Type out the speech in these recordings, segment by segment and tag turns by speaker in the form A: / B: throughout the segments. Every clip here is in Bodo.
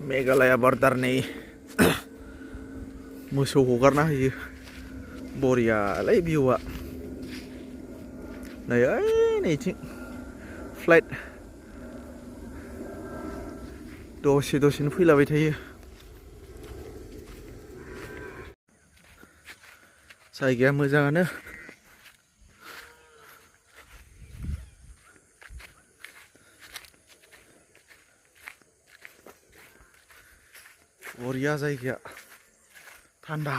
A: मेघालया बर्डारनि मोसौ हगारना होयो बरियालै भिउआ नै ओइ नैथिं फ्लाइट दसे दसेनो फैलाबाय थायो जायगाया मोजाङानो बरिया जायगाया थान्दा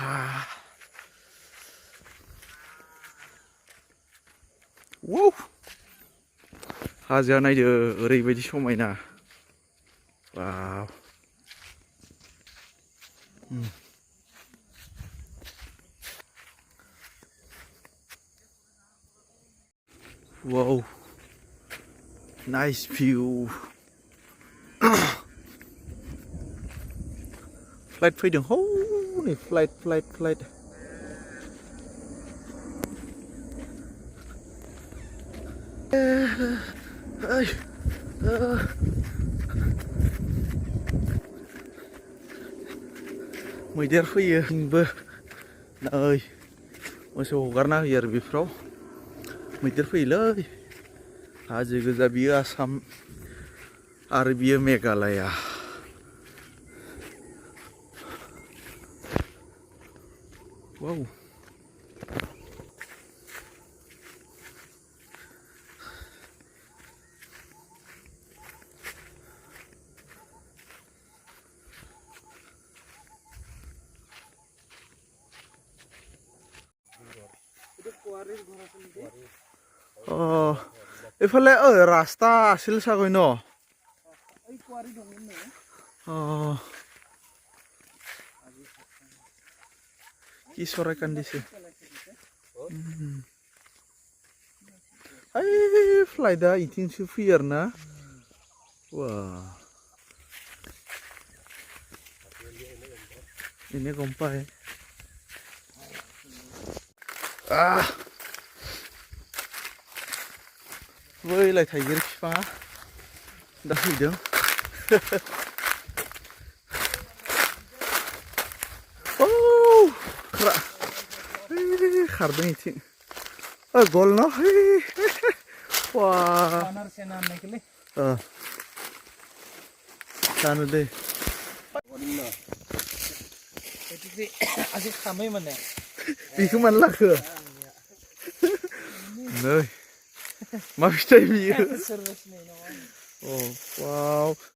A: wow हाजोआ नायदो ओरैबायदि समायना वाव wow nice view फ्लाइट फैदों हौनै फ्लाइट मैदेर फैयो जोंबो नै मोसौ हगारना होयो आरो बेफोराव मैदेर फैयोलै हाजो गोजा बियो आसाम आरो बियो मेघालया wow oh এইফালে ৰাস্তা আছিল চাগৈ ন oh কি চৰাই কান্দিছে ओइ फ्लाइटआ इथिंसो फैयो आरो ना वा ini kompai बैलाय थाइगिर बिफाङा दा फैदों खारदों इथिं गल न जानो दे बेखौ मानो लाखो नै मा फिथाइ बियो अ वाव